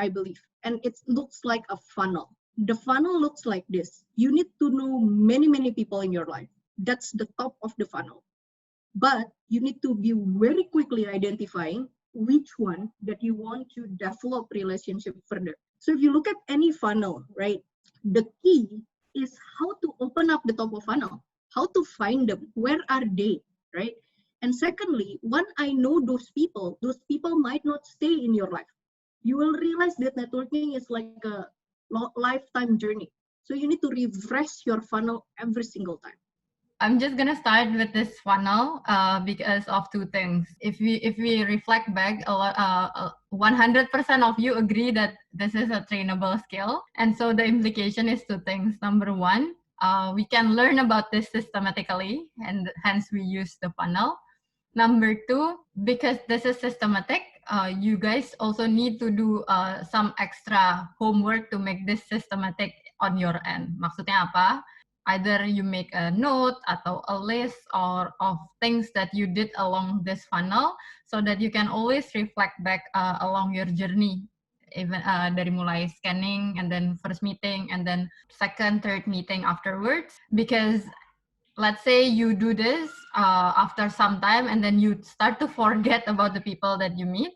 I believe. And it looks like a funnel. The funnel looks like this. You need to know many, many people in your life. That's the top of the funnel. But you need to be very quickly identifying which one that you want to develop relationship further. So if you look at any funnel, right, the key is how to open up the top of funnel, how to find them, where are they, right? And secondly, when I know those people might not stay in your life. You will realize that networking is like a lifetime journey. So you need to refresh your funnel every single time. I'm just gonna start with this funnel because of two things. If we reflect back, 100% of you agree that this is a trainable skill, and so the implication is two things. Number one, we can learn about this systematically, and hence we use the funnel. Number two, because this is systematic, you guys also need to do some extra homework to make this systematic on your end. Maksudnya apa? Either you make a note atau a list or of things that you did along this funnel so that you can always reflect back along your journey, even dari mulai scanning and then first meeting and then second, third meeting afterwards. Because let's say you do this after some time and then you start to forget about the people that you meet,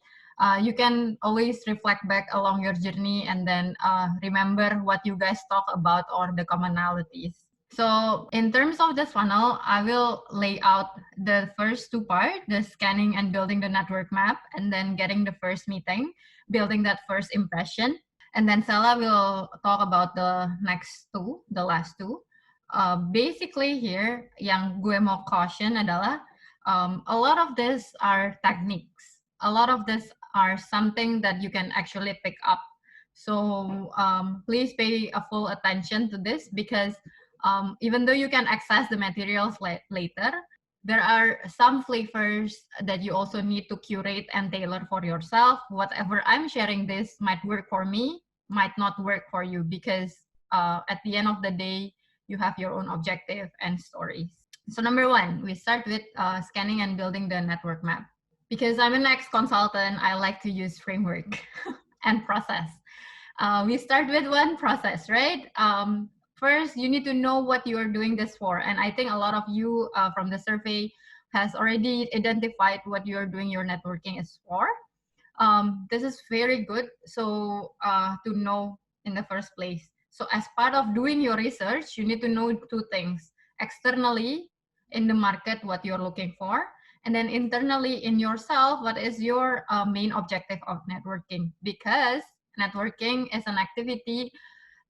you can always reflect back along your journey and then remember what you guys talk about or the commonalities. So in terms of this funnel, I will lay out the first two parts, the scanning and building the network map, and then getting the first meeting, building that first impression. And then Sela will talk about the next two, the last two. Basically here, yang gue mau caution adalah a lot of this are techniques. A lot of this are something that you can actually pick up. So please pay a full attention to this because even though you can access the materials later, there are some flavors that you also need to curate and tailor for yourself. Whatever I'm sharing this might work for me, might not work for you because at the end of the day, you have your own objective and stories. So number one, we start with scanning and building the network map. Because I'm an ex-consultant, I like to use framework and process. We start with one process, right? First, you need to know what you are doing this for. And I think a lot of you from the survey has already identified what you are doing your networking is for. This is very good so to know in the first place. So as part of doing your research, you need to know two things. Externally, in the market, what you're looking for. And then internally in yourself, what is your main objective of networking? Because networking is an activity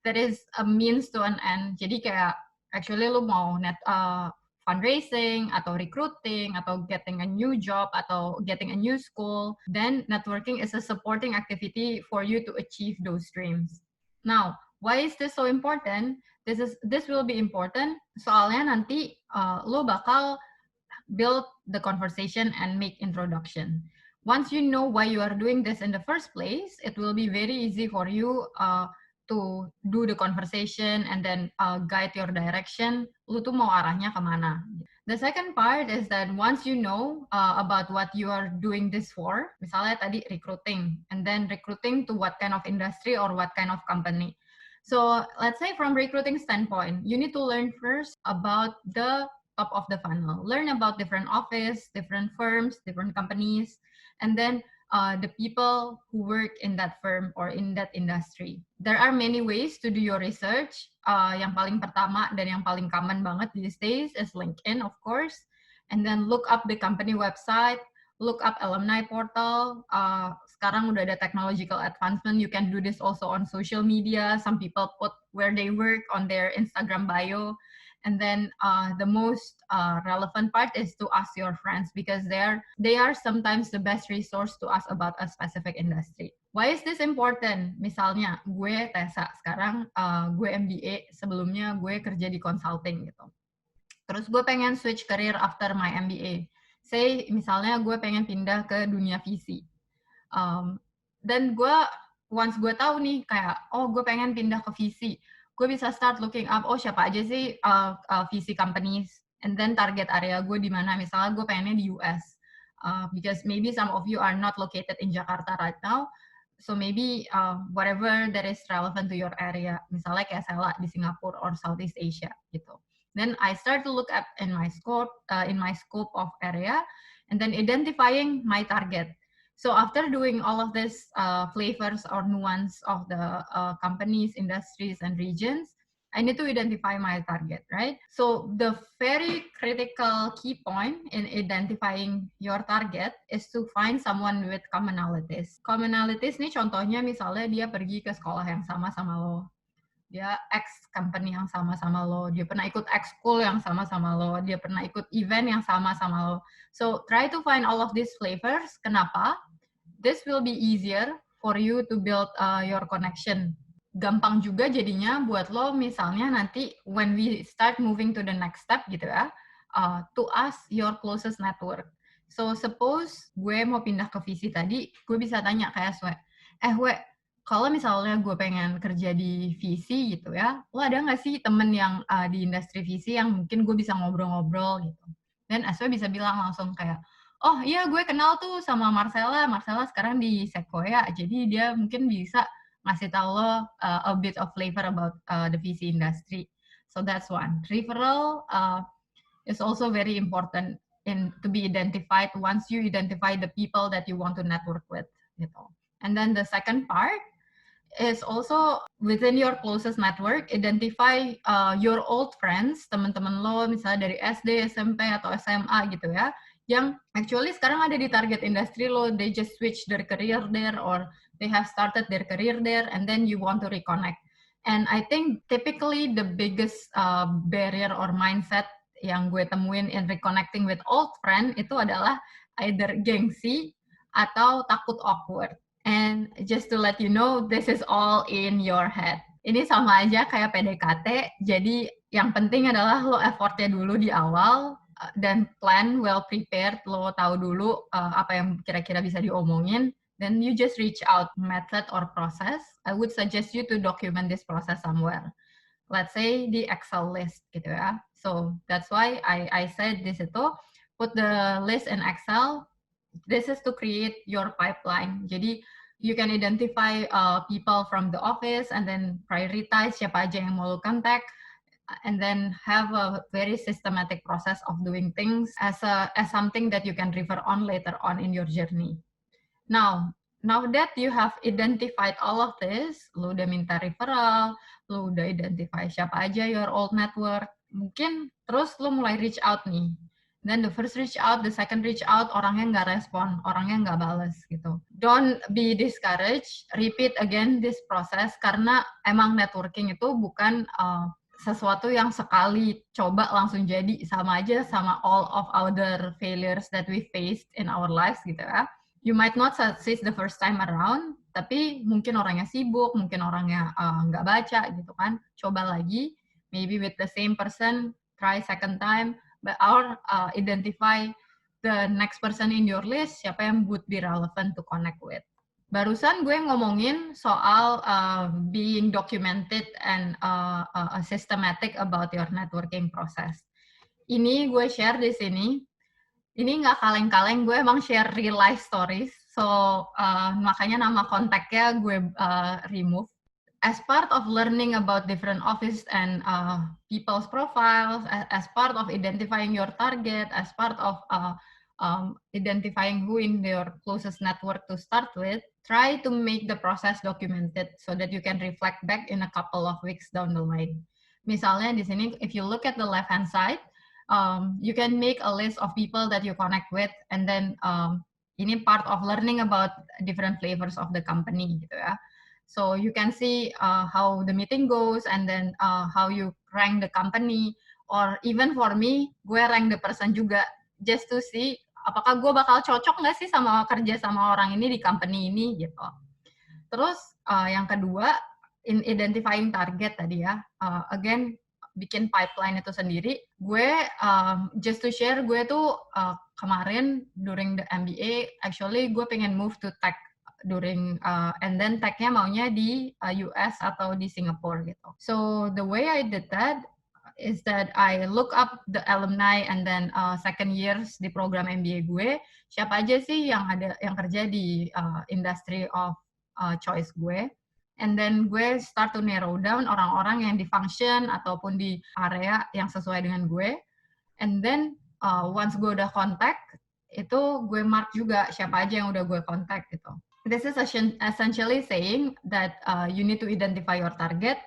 that is a means to an end. Jadi kayak actually lu mau fundraising atau recruiting atau getting a new job atau getting a new school, then networking is a supporting activity for you to achieve those dreams. Now, why is this so important? This will be important soalnya nanti lo bakal build the conversation and make introduction. Once you know why you are doing this in the first place, it will be very easy for you to do the conversation and then guide your direction, lu tuh mau arahnya kemana. The second part is that once you know about what you are doing this for, misalnya tadi recruiting, and then recruiting to what kind of industry or what kind of company. So let's say from recruiting standpoint, you need to learn first about the top of the funnel. Learn about different office, different firms, different companies, and then the people who work in that firm or in that industry. There are many ways to do your research. Yang paling pertama dan yang paling common banget these days is LinkedIn, of course. And then look up the company website, look up alumni portal. Sekarang udah ada technological advancement. You can do this also on social media. Some people put where they work on their Instagram bio. And then the most relevant part is to ask your friends because they are sometimes the best resource to ask about a specific industry. Why is this important? Misalnya gue Tessa, sekarang gue MBA, sebelumnya gue kerja di consulting gitu. Terus gue pengen switch career after my MBA. Say misalnya gue pengen pindah ke dunia VC. Dan once gue tahu nih kayak, oh gue pengen pindah ke VC, gue bisa start looking up, oh siapa aja sih VC companies, and then target area gue di mana. Misalnya gue pengennya di US, because maybe some of you are not located in Jakarta right now. So maybe whatever that is relevant to your area, misalnya kayak Sela di Singapura or Southeast Asia gitu. Then I start to look up in my scope of area, and then identifying my target. So after doing all of this flavors or nuance of the companies, industries, and regions, I need to identify my target, right? So the very critical key point in identifying your target is to find someone with commonalities. Commonalities nih contohnya misalnya dia pergi ke sekolah yang sama sama lo, dia X company yang sama sama lo, dia pernah ikut X school yang sama sama lo, dia pernah ikut event yang sama sama lo. So try to find all of these flavors. Kenapa? This will be easier for you to build your connection. Gampang juga jadinya buat lo misalnya nanti when we start moving to the next step gitu ya, to ask your closest network. So suppose gue mau pindah ke visi tadi, gue bisa tanya kayak Swe, kalau misalnya gue pengen kerja di visi gitu ya, lo ada nggak sih temen yang di industri visi yang mungkin gue bisa ngobrol-ngobrol gitu. Dan Aswe bisa bilang langsung kayak, oh iya gue kenal tuh sama Marcella sekarang di Sequoia, jadi dia mungkin bisa ngasih tahu lo a bit of flavor about the VC industry. So that's one. Referral is also very important to be identified once you identify the people that you want to network with. Gitu. And then the second part is also within your closest network, identify your old friends, teman-teman lo misalnya dari SD, SMP, atau SMA gitu ya, yang actually sekarang ada di target industry lo, they just switch their career there or they have started their career there and then you want to reconnect. And I think typically the biggest barrier or mindset yang gue temuin in reconnecting with old friend itu adalah either gengsi atau takut awkward. And just to let you know, this is all in your head. Ini sama aja kayak PDKT, jadi yang penting adalah lo effortnya dulu di awal, dan plan well prepared, lo tahu dulu apa yang kira-kira bisa diomongin, then you just reach out method or process. I would suggest you to document this process somewhere. Let's say di Excel list gitu ya. So that's why I said this itu, put the list in Excel. This is to create your pipeline. Jadi you can identify people from the office and then prioritize siapa aja yang mau lo contact, and then have a very systematic process of doing things as something that you can refer on later on in your journey. Now that you have identified all of this, lo udah minta referral, lo udah identify siapa aja your old network, mungkin terus lo mulai reach out nih. Then the first reach out, the second reach out, orangnya nggak respon, orangnya nggak bales gitu. Don't be discouraged, repeat again this process, karena emang networking itu bukan sesuatu yang sekali coba langsung jadi, sama aja sama all of other failures that we faced in our lives gitu ya. You might not succeed the first time around, tapi mungkin orangnya sibuk, mungkin orangnya nggak baca gitu kan. Coba lagi, maybe with the same person, try second time, or identify the next person in your list, siapa yang would be relevant to connect with. Barusan gue ngomongin soal being documented and systematic about your networking process. Ini gue share di sini. Ini nggak kaleng-kaleng, gue emang share real life stories. So makanya nama kontaknya gue remove. As part of learning about different office and people's profiles, as part of identifying your target, as part of identifying who in your closest network to start with, try to make the process documented so that you can reflect back in a couple of weeks down the line. Misalnya di sini, if you look at the left-hand side, you can make a list of people that you connect with, and then ini part of learning about different flavors of the company gitu ya. So you can see how the meeting goes, and then how you rank the company, or even for me, gue rank the person juga, just to see apakah gue bakal cocok nggak sih sama kerja sama orang ini di company ini gitu. Terus yang kedua, in identifying target tadi ya, again bikin pipeline itu sendiri. Gue just to share, gue tuh kemarin during the MBA, actually gue pengen move to tech during and then tech-nya maunya di US atau di Singapore gitu. So the way I did that is that I look up the alumni and then second years di program MBA gue, siapa aja sih yang kerja di industry of choice gue. And then gue start to narrow down orang-orang yang di function ataupun di area yang sesuai dengan gue. And then once gue udah contact, itu gue mark juga siapa aja yang udah gue contact gitu. This is essentially saying that you need to identify your target,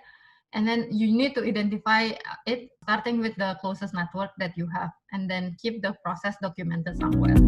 and then you need to identify it starting with the closest network that you have, and then keep the process documented somewhere.